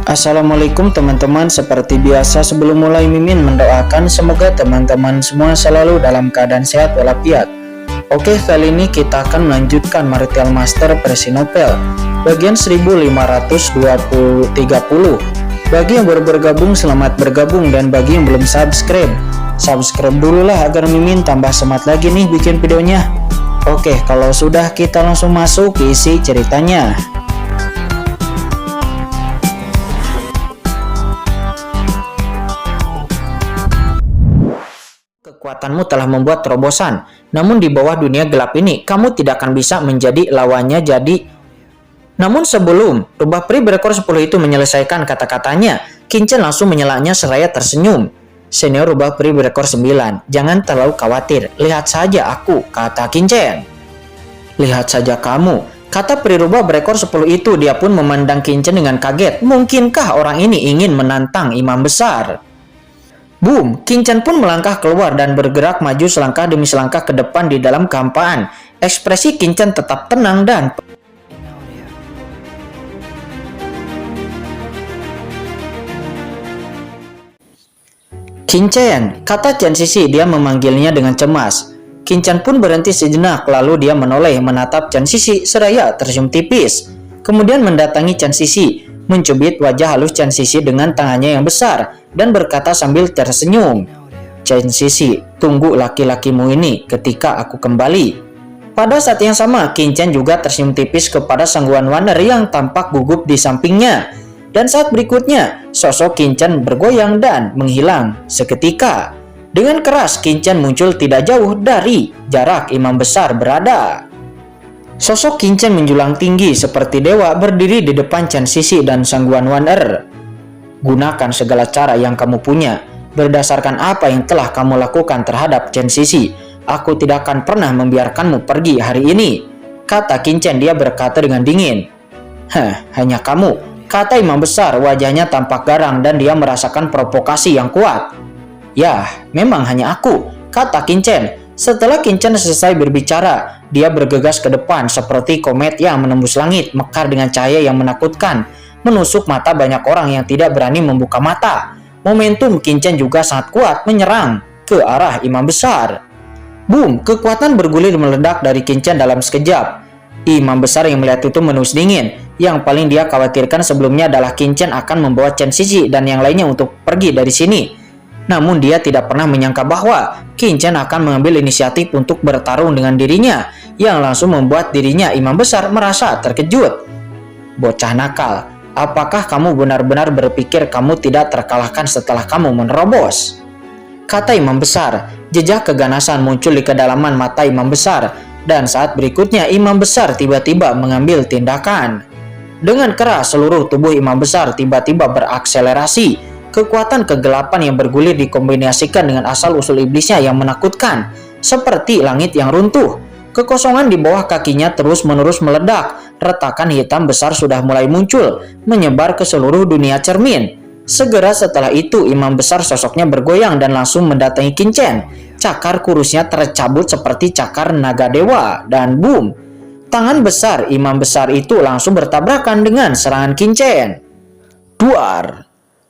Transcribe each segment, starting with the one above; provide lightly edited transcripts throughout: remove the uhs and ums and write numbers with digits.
Assalamualaikum teman-teman. Seperti biasa sebelum mulai Mimin mendoakan semoga teman-teman semua selalu dalam keadaan sehat walafiat. Oke, kali ini kita akan melanjutkan Martial Master Presinopel bagian 1530. Bagi yang baru bergabung, selamat bergabung, dan bagi yang belum subscribe dulu lah agar Mimin tambah semangat lagi nih bikin videonya. Oke, kalau sudah kita langsung masuk ke isi ceritanya. Kekuatanmu telah membuat terobosan, namun di bawah dunia gelap ini, kamu tidak akan bisa menjadi lawannya. Namun sebelum rubah peri berekor 10 itu menyelesaikan kata-katanya, Kinchen langsung menyelanya seraya tersenyum. Senior rubah peri berekor 9, jangan terlalu khawatir, lihat saja aku, kata Kinchen. Lihat saja kamu, kata peri rubah berekor 10 itu. Dia pun memandang Kinchen dengan kaget. Mungkinkah orang ini ingin menantang imam besar? Boom, Kinchen pun melangkah keluar dan bergerak maju selangkah demi selangkah ke depan di dalam kehampaan. Ekspresi Kinchen tetap tenang dan Kinchen, kata Chen Sisi. Dia memanggilnya dengan cemas. Kinchen pun berhenti sejenak, lalu dia menoleh menatap Chen Sisi seraya tersenyum tipis. Kemudian mendatangi Chen Sisi, mencubit wajah halus Chen Sisi dengan tangannya yang besar dan berkata sambil tersenyum, Chen Sisi, tunggu laki-lakimu ini ketika aku kembali. Pada saat yang sama, Kinchen juga tersenyum tipis kepada Sang Guan Waner yang tampak gugup di sampingnya. Dan saat berikutnya, sosok Kinchen bergoyang dan menghilang seketika. Dengan keras, Kinchen muncul tidak jauh dari jarak imam besar berada. Sosok Kinchen menjulang tinggi seperti dewa berdiri di depan Chen Sisi dan Sang Guan Waner. Gunakan segala cara yang kamu punya. Berdasarkan apa yang telah kamu lakukan terhadap Chen Sisi, aku tidak akan pernah membiarkanmu pergi hari ini, kata Kinchen. Dia berkata dengan dingin. Hanya kamu, kata imam besar. Wajahnya tampak garang dan dia merasakan provokasi yang kuat. Ya, memang hanya aku, kata Kinchen. Setelah Kinchen selesai berbicara, dia bergegas ke depan seperti komet yang menembus langit, mekar dengan cahaya yang menakutkan, menusuk mata banyak orang yang tidak berani membuka mata. Momentum Kinchen juga sangat kuat menyerang ke arah imam besar. Boom, kekuatan bergulir meledak dari Kinchen dalam sekejap. Imam besar yang melihat itu menus dingin. Yang paling dia khawatirkan sebelumnya adalah Kinchen akan membawa Chen Sisi dan yang lainnya untuk pergi dari sini. Namun dia tidak pernah menyangka bahwa Kinchen akan mengambil inisiatif untuk bertarung dengan dirinya, yang langsung membuat dirinya imam besar merasa terkejut. Bocah nakal, apakah kamu benar-benar berpikir kamu tidak terkalahkan setelah kamu menerobos? Kata imam besar. Jejak keganasan muncul di kedalaman mata imam besar, dan saat berikutnya imam besar tiba-tiba mengambil tindakan. Dengan keras seluruh tubuh imam besar tiba-tiba berakselerasi. Kekuatan kegelapan yang bergulir dikombinasikan dengan asal-usul iblisnya yang menakutkan, seperti langit yang runtuh. Kekosongan di bawah kakinya terus-menerus meledak. Retakan hitam besar sudah mulai muncul, menyebar ke seluruh dunia cermin. Segera setelah itu, imam besar sosoknya bergoyang dan langsung mendatangi Kinchen. Cakar kurusnya tercabut seperti cakar naga dewa, dan boom, tangan besar imam besar itu langsung bertabrakan dengan serangan Kinchen. Duar!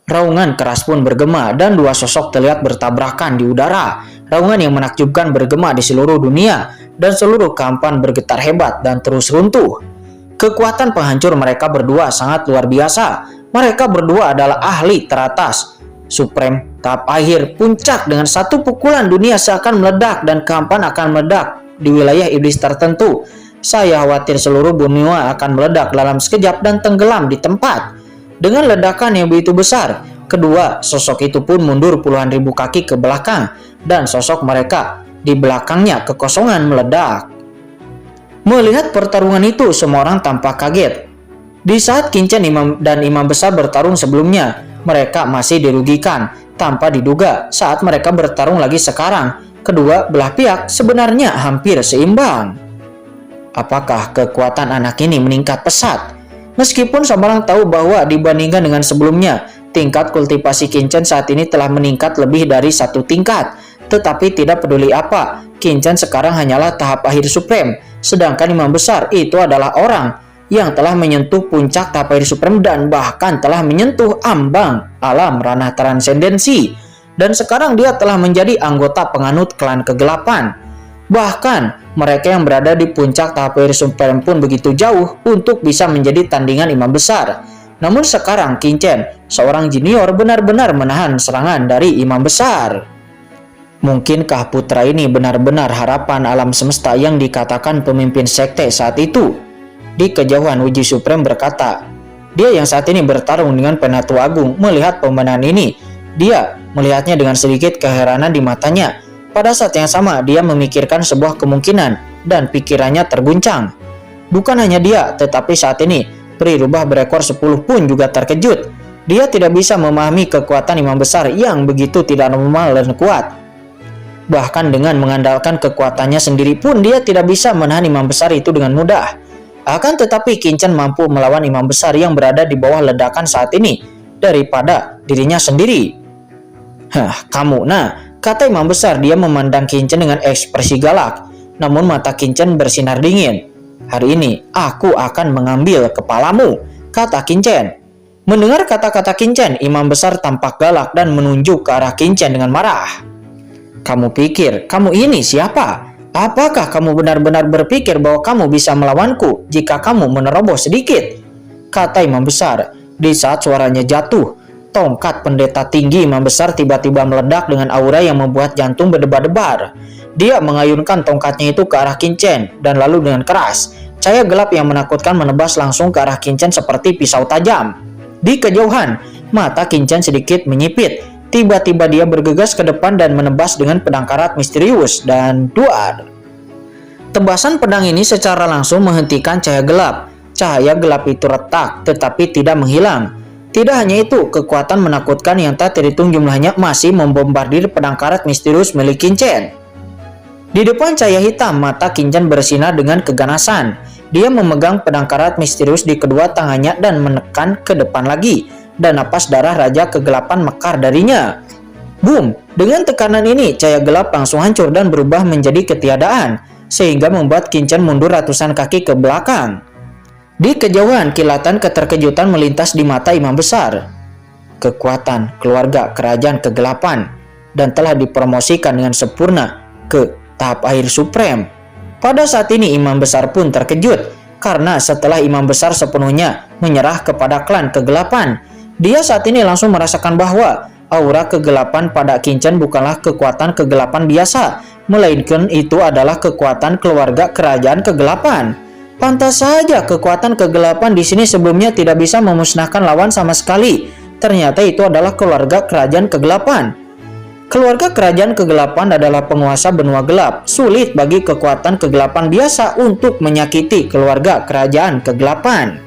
Raungan keras pun bergema dan dua sosok terlihat bertabrakan di udara. Raungan yang menakjubkan bergema di seluruh dunia dan seluruh kehampaan bergetar hebat dan terus runtuh. Kekuatan penghancur mereka berdua sangat luar biasa. Mereka berdua adalah ahli teratas, supreme, tahap akhir, puncak. Dengan satu pukulan dunia seakan meledak dan kehampaan akan meledak di wilayah iblis tertentu. Saya khawatir seluruh dunia akan meledak dalam sekejap dan tenggelam di tempat. Dengan ledakan yang begitu besar, kedua sosok itu pun mundur puluhan ribu kaki ke belakang, dan sosok mereka di belakangnya kekosongan meledak. Melihat pertarungan itu, semua orang tampak kaget. Di saat Kinchen dan imam besar bertarung sebelumnya, mereka masih dirugikan. Tanpa diduga, saat mereka bertarung lagi sekarang, kedua belah pihak sebenarnya hampir seimbang. Apakah kekuatan anak ini meningkat pesat? Meskipun semua orang tahu bahwa dibandingkan dengan sebelumnya, tingkat kultivasi Kinchen saat ini telah meningkat lebih dari satu tingkat. Tetapi tidak peduli apa, Kinchen sekarang hanyalah tahap akhir supreme, sedangkan imam besar itu adalah orang yang telah menyentuh puncak tahap air supreme dan bahkan telah menyentuh ambang alam ranah transendensi. Dan sekarang dia telah menjadi anggota penganut klan kegelapan. Bahkan mereka yang berada di puncak tahap air supreme pun begitu jauh untuk bisa menjadi tandingan imam besar. Namun sekarang Qin-Chen, seorang junior, benar-benar menahan serangan dari imam besar. Mungkinkah putra ini benar-benar harapan alam semesta yang dikatakan pemimpin sekte saat itu? Di kejauhan Uji Supreme berkata, dia yang saat ini bertarung dengan Penatua Agung melihat pemenangan ini. Dia melihatnya dengan sedikit keheranan di matanya. Pada saat yang sama dia memikirkan sebuah kemungkinan dan pikirannya terguncang. Bukan hanya dia, tetapi saat ini peri rubah berekor 10 pun juga terkejut. Dia tidak bisa memahami kekuatan imam besar yang begitu tidak normal dan kuat. Bahkan dengan mengandalkan kekuatannya sendiri pun dia tidak bisa menahan imam besar itu dengan mudah. Akan tetapi Qin-Chen mampu melawan imam besar yang berada di bawah ledakan saat ini daripada dirinya sendiri. Kamu, kata imam besar. Dia memandang Qin-Chen dengan ekspresi galak. Namun mata Qin-Chen bersinar dingin. Hari ini aku akan mengambil kepalamu, kata Qin-Chen. Mendengar kata-kata Qin-Chen, imam besar tampak galak dan menunjuk ke arah Qin-Chen dengan marah. Kamu pikir kamu ini siapa? Apakah kamu benar-benar berpikir bahwa kamu bisa melawanku jika kamu menerobos sedikit? Kata imam besar. Di saat suaranya jatuh, tongkat pendeta tinggi imam besar tiba-tiba meledak dengan aura yang membuat jantung berdebar-debar. Dia mengayunkan tongkatnya itu ke arah Qin-Chen dan lalu dengan keras, cahaya gelap yang menakutkan menebas langsung ke arah Qin-Chen seperti pisau tajam. Di kejauhan, mata Qin-Chen sedikit menyipit. Tiba-tiba dia bergegas ke depan dan menebas dengan pedang karat misterius dan duar. Tebasan pedang ini secara langsung menghentikan cahaya gelap. Cahaya gelap itu retak tetapi tidak menghilang. Tidak hanya itu, kekuatan menakutkan yang tak terhitung jumlahnya masih membombardir pedang karat misterius milik Qin-Chen. Di depan cahaya hitam, mata Qin-Chen bersinar dengan keganasan. Dia memegang pedang karat misterius di kedua tangannya dan menekan ke depan lagi. Dan napas darah Raja Kegelapan mekar darinya. Boom! Dengan tekanan ini, cahaya gelap langsung hancur dan berubah menjadi ketiadaan, sehingga membuat Qin-Chen mundur ratusan kaki ke belakang. Di kejauhan, kilatan keterkejutan melintas di mata imam besar. Kekuatan keluarga kerajaan kegelapan dan telah dipromosikan dengan sempurna ke tahap air supreme. Pada saat ini imam besar pun terkejut, karena setelah imam besar sepenuhnya menyerah kepada klan kegelapan, dia saat ini langsung merasakan bahwa aura kegelapan pada Qin-Chen bukanlah kekuatan kegelapan biasa, melainkan itu adalah kekuatan keluarga kerajaan kegelapan. Pantas saja kekuatan kegelapan di sini sebelumnya tidak bisa memusnahkan lawan sama sekali. Ternyata itu adalah keluarga kerajaan kegelapan. Keluarga kerajaan kegelapan adalah penguasa benua gelap. Sulit bagi kekuatan kegelapan biasa untuk menyakiti keluarga kerajaan kegelapan.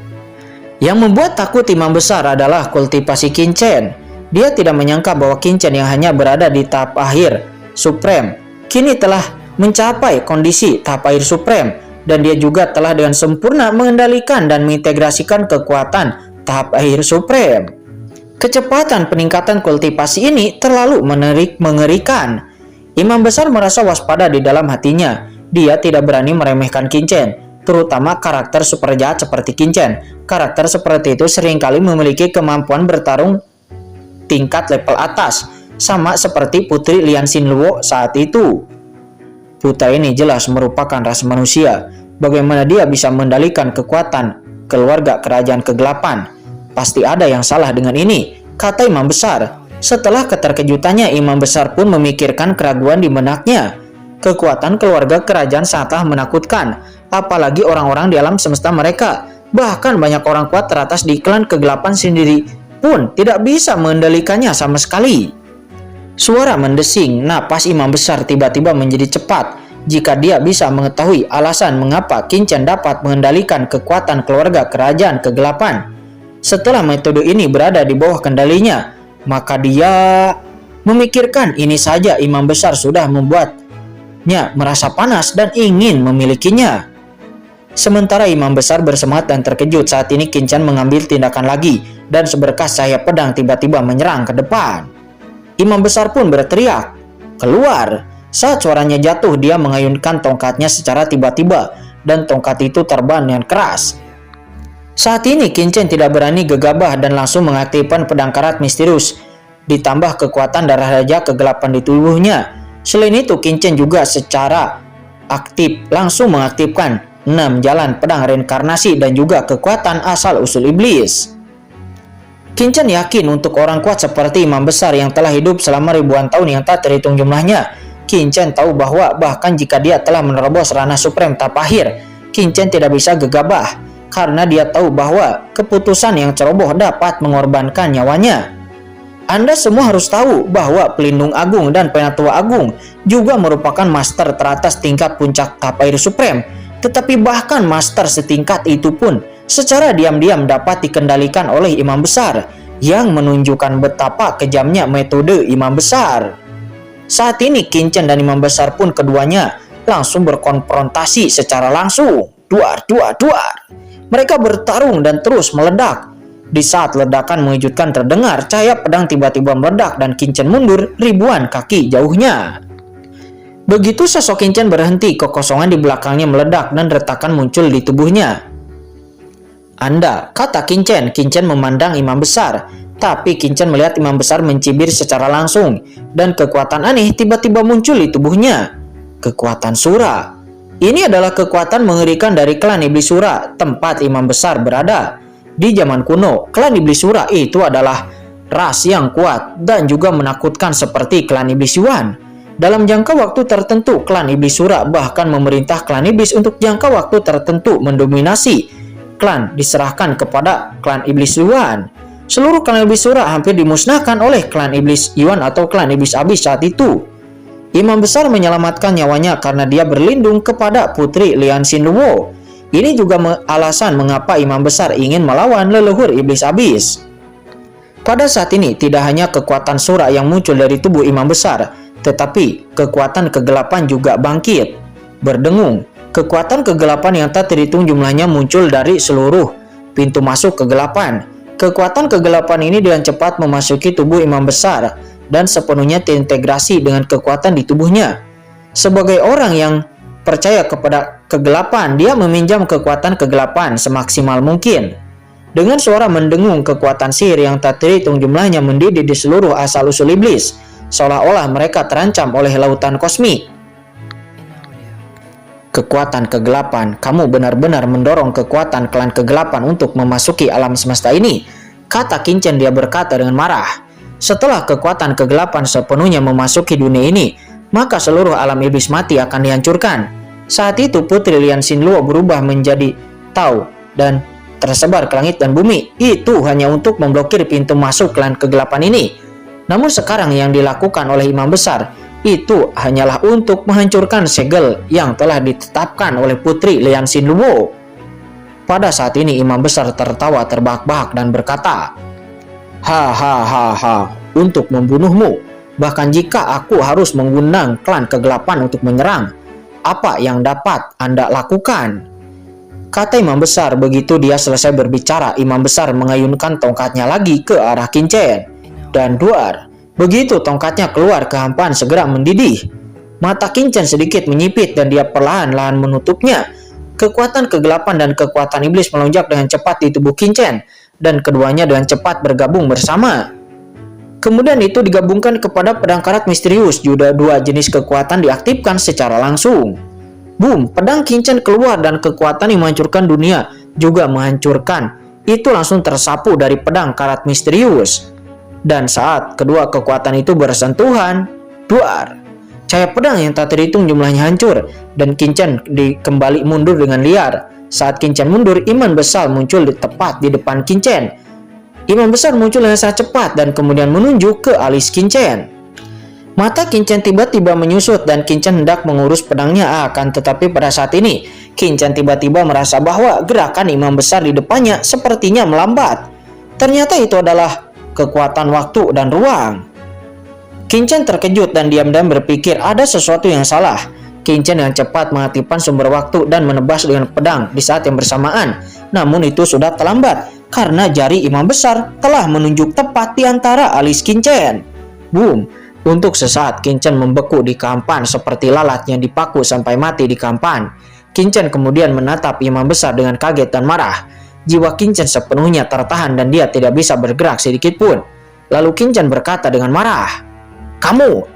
Yang membuat takut imam besar adalah kultivasi Qin-Chen. Dia tidak menyangka bahwa Qin-Chen yang hanya berada di tahap akhir supreme kini telah mencapai kondisi tahap akhir supreme, dan dia juga telah dengan sempurna mengendalikan dan mengintegrasikan kekuatan tahap akhir supreme. Kecepatan peningkatan kultivasi ini terlalu mengerikan. Imam besar merasa waspada di dalam hatinya. Dia tidak berani meremehkan Qin-Chen, terutama karakter super jahat seperti Qin-Chen. Karakter seperti itu seringkali memiliki kemampuan bertarung tingkat level atas, sama seperti Putri Lian Xinluo saat itu. Putra ini jelas merupakan ras manusia. Bagaimana dia bisa mengendalikan kekuatan keluarga kerajaan kegelapan? Pasti ada yang salah dengan ini, kata imam besar. Setelah keterkejutannya, imam besar pun memikirkan keraguan di benaknya. Kekuatan keluarga kerajaan sangatlah menakutkan, apalagi orang-orang di alam semesta mereka. Bahkan banyak orang kuat teratas di klan kegelapan sendiri pun tidak bisa mengendalikannya sama sekali. Suara mendesing, napas imam besar tiba-tiba menjadi cepat. Jika dia bisa mengetahui alasan mengapa Qin-Chen dapat mengendalikan kekuatan keluarga kerajaan kegelapan setelah metode ini berada di bawah kendalinya, maka dia memikirkan ini saja imam besar sudah membuatnya merasa panas dan ingin memilikinya. Sementara imam besar bersemangat dan terkejut, saat ini Qin-Chen mengambil tindakan lagi dan seberkas cahaya pedang tiba-tiba menyerang ke depan. Imam besar pun berteriak, "Keluar!" Saat suaranya jatuh, dia mengayunkan tongkatnya secara tiba-tiba dan tongkat itu terbang dengan keras. Saat ini Qin Chen tidak berani gegabah dan langsung mengaktifkan pedang karat misterius, ditambah kekuatan darah raja kegelapan di tubuhnya. Selain itu, Qin Chen juga secara aktif langsung mengaktifkan 6 jalan pedang reinkarnasi dan juga kekuatan asal-usul iblis. Qin Chen yakin untuk orang kuat seperti imam besar yang telah hidup selama ribuan tahun yang tak terhitung jumlahnya, Qin Chen tahu bahwa bahkan jika dia telah menerobos ranah supreme Taphir, Qin Chen tidak bisa gegabah karena dia tahu bahwa keputusan yang ceroboh dapat mengorbankan nyawanya. Anda semua harus tahu bahwa Pelindung Agung dan Penatua Agung juga merupakan master teratas tingkat puncak Taphir Supreme, tetapi bahkan master setingkat itu pun secara diam-diam dapat dikendalikan oleh imam besar yang menunjukkan betapa kejamnya metode imam besar. Saat ini Qin Chen dan imam besar pun keduanya langsung berkonfrontasi secara langsung. Duar, duar, duar. Mereka bertarung dan terus meledak. Di saat ledakan mengejutkan terdengar, cahaya pedang tiba-tiba meledak dan Qin Chen mundur ribuan kaki jauhnya. Begitu sosok Qin Chen berhenti, kekosongan di belakangnya meledak dan retakan muncul di tubuhnya. Anda, kata Qin Chen memandang imam besar, tapi Qin Chen melihat imam besar mencibir secara langsung dan kekuatan aneh tiba-tiba muncul di tubuhnya. Kekuatan Sura. Ini adalah kekuatan mengerikan dari klan Iblis Sura, tempat imam besar berada. Di zaman kuno, klan Iblis Sura itu adalah ras yang kuat dan juga menakutkan seperti klan Iblis Yuan. Dalam jangka waktu tertentu, klan Iblis Sura bahkan memerintah klan Iblis untuk jangka waktu tertentu mendominasi. Klan diserahkan kepada klan Iblis Yuan. Seluruh klan Iblis Sura hampir dimusnahkan oleh klan Iblis Yuan atau klan Iblis Abis saat itu. Imam besar menyelamatkan nyawanya karena dia berlindung kepada putri Lian Xinluo. Ini juga alasan mengapa imam besar ingin melawan leluhur Iblis Abis. Pada saat ini tidak hanya kekuatan Sura yang muncul dari tubuh imam besar, tetapi kekuatan kegelapan juga bangkit, berdengung. Kekuatan kegelapan yang tak terhitung jumlahnya muncul dari seluruh pintu masuk kegelapan. Kekuatan kegelapan ini dengan cepat memasuki tubuh imam besar dan sepenuhnya terintegrasi dengan kekuatan di tubuhnya. Sebagai orang yang percaya kepada kegelapan, dia meminjam kekuatan kegelapan semaksimal mungkin. Dengan suara mendengung, kekuatan sihir yang tak terhitung jumlahnya mendidih di seluruh asal-usul iblis, seolah-olah mereka terancam oleh lautan kosmik. Kekuatan kegelapan, kamu benar-benar mendorong kekuatan klan kegelapan untuk memasuki alam semesta ini, kata Qin Chen. Dia berkata dengan marah. Setelah kekuatan kegelapan sepenuhnya memasuki dunia ini, maka seluruh alam iblis mati akan dihancurkan. Saat itu putri Lian Xinluo berubah menjadi Tao dan tersebar ke langit dan bumi. Itu hanya untuk memblokir pintu masuk klan kegelapan ini. Namun sekarang yang dilakukan oleh imam besar itu hanyalah untuk menghancurkan segel yang telah ditetapkan oleh putri Lian Xinluo. Pada saat ini imam besar tertawa terbahak-bahak dan berkata, hahaha, untuk membunuhmu. Bahkan jika aku harus mengundang klan kegelapan untuk menyerang, apa yang dapat Anda lakukan? Kata imam besar. Begitu dia selesai berbicara, imam besar mengayunkan tongkatnya lagi ke arah Qin Chen. Dan duar. Begitu tongkatnya keluar, kehampaan segera mendidih. Mata Qin Chen sedikit menyipit dan dia perlahan-lahan menutupnya. Kekuatan kegelapan dan kekuatan iblis melonjak dengan cepat di tubuh Qin Chen, dan keduanya dengan cepat bergabung bersama. Kemudian itu digabungkan kepada pedang karat misterius. Juga dua jenis kekuatan diaktifkan secara langsung. Boom, pedang Qin Chen keluar dan kekuatan yang menghancurkan dunia juga menghancurkan. Itu langsung tersapu dari pedang karat misterius. Dan saat kedua kekuatan itu bersentuhan, duar, cahaya pedang yang tak terhitung jumlahnya hancur dan Qin Chen kembali mundur dengan liar. Saat Qin Chen mundur, imam besar muncul tepat di depan Qin Chen. Imam besar muncul dengan sangat cepat dan kemudian menunjuk ke alis Qin Chen. Mata Qin Chen tiba-tiba menyusut dan Qin Chen hendak mengurus pedangnya, akan tetapi pada saat ini Qin Chen tiba-tiba merasa bahwa gerakan imam besar di depannya sepertinya melambat. Ternyata itu adalah kekuatan waktu dan ruang. Qin Chen terkejut dan diam-diam berpikir ada sesuatu yang salah. Qin Chen dengan cepat mengaktifkan sumber waktu dan menebas dengan pedang di saat yang bersamaan. Namun itu sudah terlambat karena jari imam besar telah menunjuk tepat di antara alis Qin Chen. Boom! Untuk sesaat Qin Chen membeku di kampan seperti lalat yang dipaku sampai mati di kampan. Qin Chen kemudian menatap imam besar dengan kaget dan marah. jiwa Qin Chen sepenuhnya tertahan dan dia tidak bisa bergerak sedikit pun. Lalu Qin Chen berkata dengan marah, "Kamu!"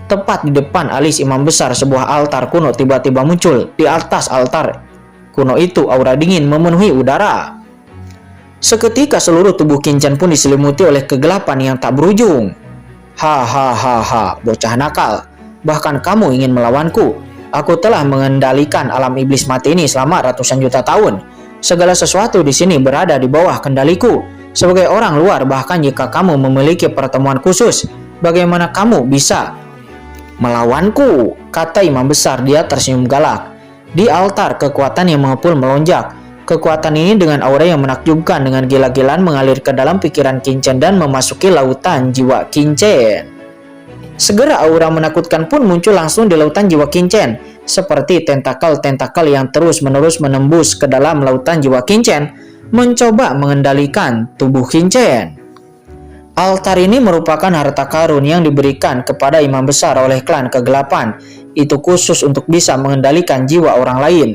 Tepat di depan alis imam besar, sebuah altar kuno tiba-tiba muncul. Di atas altar kuno itu aura dingin memenuhi udara. Seketika seluruh tubuh Qin Chen pun diselimuti oleh kegelapan yang tak berujung. Hahaha, bocah nakal. Bahkan kamu ingin melawanku. Aku telah mengendalikan alam iblis mati ini selama ratusan juta tahun. Segala sesuatu di sini berada di bawah kendaliku. Sebagai orang luar, bahkan jika kamu memiliki pertemuan khusus, bagaimana kamu bisa melawanku? Kata imam besar. Dia tersenyum galak. Di altar, kekuatan yang mengepul melonjak. Kekuatan ini dengan aura yang menakjubkan dengan gila-gilaan mengalir ke dalam pikiran Qin Chen dan memasuki lautan jiwa Qin Chen. Segera aura menakutkan pun muncul langsung di lautan jiwa Qin Chen, seperti tentakel-tentakel yang terus-menerus menembus ke dalam lautan jiwa Qin Chen, mencoba mengendalikan tubuh Qin Chen. Altar ini merupakan harta karun yang diberikan kepada imam besar oleh klan kegelapan. Itu khusus untuk bisa mengendalikan jiwa orang lain.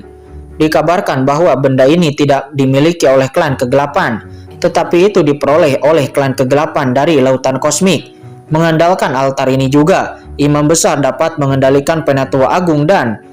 Dikabarkan bahwa benda ini tidak dimiliki oleh klan kegelapan, tetapi itu diperoleh oleh klan kegelapan dari lautan kosmik. Mengandalkan altar ini juga, imam besar dapat mengendalikan Penatua Agung dan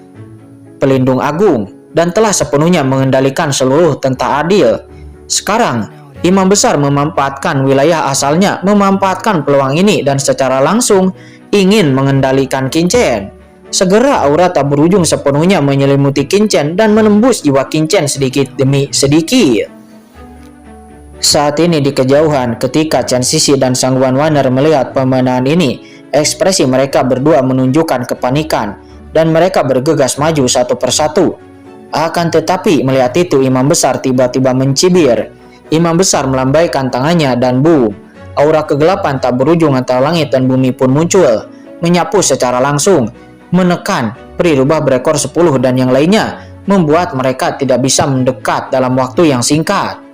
Pelindung Agung, dan telah sepenuhnya mengendalikan seluruh tentara adil. Sekarang, imam besar memanfaatkan wilayah asalnya, memanfaatkan peluang ini dan secara langsung ingin mengendalikan Qin Chen. Segera aura tak berujung sepenuhnya menyelimuti Qin Chen dan menembus jiwa Qin Chen sedikit demi sedikit. Saat ini di kejauhan, ketika Chen Sisi dan Sang Wanwaner melihat pemandangan ini, ekspresi mereka berdua menunjukkan kepanikan dan mereka bergegas maju satu persatu. Akan tetapi melihat itu, imam besar tiba-tiba mencibir. Imam besar melambaikan tangannya dan boom, aura kegelapan tak berujung antara langit dan bumi pun muncul, menyapu secara langsung, menekan peri rubah berekor 10 dan yang lainnya, membuat mereka tidak bisa mendekat dalam waktu yang singkat.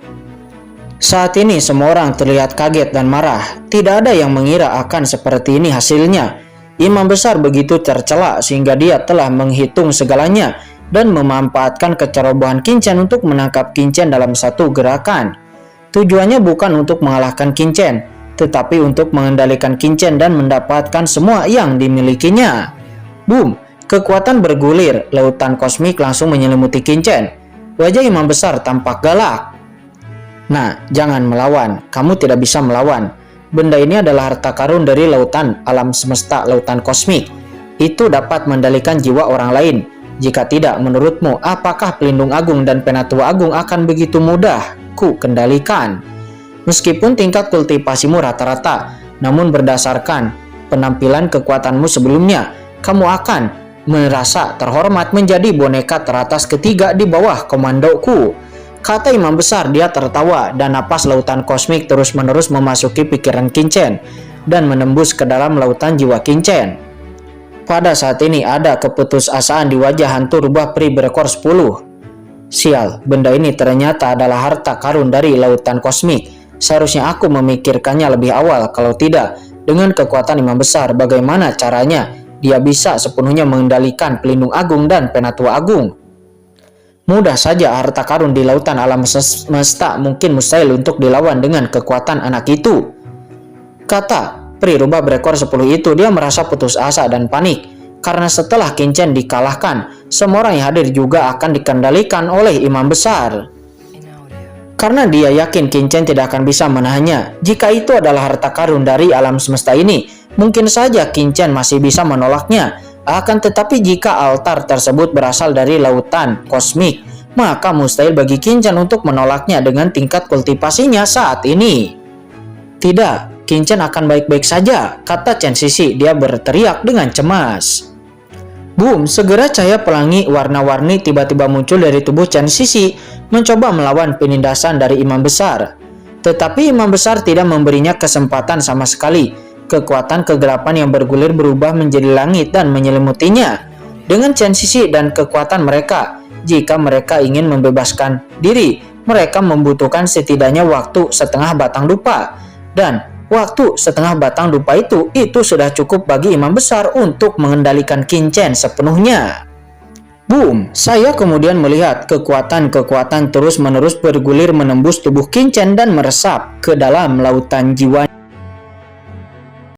Saat ini semua orang terlihat kaget dan marah. Tidak ada yang mengira akan seperti ini hasilnya. Imam besar begitu tercela sehingga dia telah menghitung segalanya dan memanfaatkan kecerobohan Qin Chen untuk menangkap Qin Chen dalam satu gerakan. Tujuannya bukan untuk mengalahkan Qin Chen, tetapi untuk mengendalikan Qin Chen dan mendapatkan semua yang dimilikinya. Boom, kekuatan bergulir, lautan kosmik langsung menyelimuti Qin Chen. Wajah imam besar tampak galak. Nah, jangan melawan, kamu tidak bisa melawan. Benda ini adalah harta karun dari lautan alam semesta, lautan kosmik. Itu dapat mengendalikan jiwa orang lain. Jika tidak, menurutmu, apakah Pelindung Agung dan Penatua Agung akan begitu mudah ku kendalikan? Meskipun tingkat kultivasimu rata-rata, namun berdasarkan penampilan kekuatanmu sebelumnya, kamu akan merasa terhormat menjadi boneka teratas ketiga di bawah komandoku. Kata imam besar. Dia tertawa dan napas lautan kosmik terus-menerus memasuki pikiran Qin Chen dan menembus ke dalam lautan jiwa Qin Chen. Pada saat ini ada keputusasaan di wajah hantu rubah peri berekor 10. Sial, benda ini ternyata adalah harta karun dari lautan kosmik. Seharusnya aku memikirkannya lebih awal. Kalau tidak, dengan kekuatan imam besar, bagaimana caranya dia bisa sepenuhnya mengendalikan Pelindung Agung dan Penatua Agung? Mudah saja, harta karun di lautan alam semesta mungkin mustahil untuk dilawan dengan kekuatan anak itu. Kata peri rubah berekor 10 itu. Dia merasa putus asa dan panik, karena setelah Qin Chen dikalahkan, semua orang yang hadir juga akan dikendalikan oleh imam besar. Karena dia yakin Qin Chen tidak akan bisa menahannya. Jika itu adalah harta karun dari alam semesta ini, mungkin saja Qin Chen masih bisa menolaknya. Akan tetapi jika altar tersebut berasal dari lautan kosmik, maka mustahil bagi Qin Chen untuk menolaknya dengan tingkat kultivasinya saat ini. Tidak, Qin Chen akan baik-baik saja, kata Chen Sisi. Dia berteriak dengan cemas. Boom, segera cahaya pelangi warna-warni tiba-tiba muncul dari tubuh Chen Sisi, mencoba melawan penindasan dari imam besar. Tetapi imam besar tidak memberinya kesempatan sama sekali. Kekuatan kegelapan yang bergulir berubah menjadi langit dan menyelimutinya. Dengan Chen Sisi dan kekuatan mereka, jika mereka ingin membebaskan diri, mereka membutuhkan setidaknya waktu setengah batang dupa. Dan waktu setengah batang dupa itu sudah cukup bagi imam besar untuk mengendalikan Qin Chen sepenuhnya. Boom! Saya kemudian melihat kekuatan-kekuatan terus-menerus bergulir menembus tubuh Qin Chen dan meresap ke dalam lautan jiwa.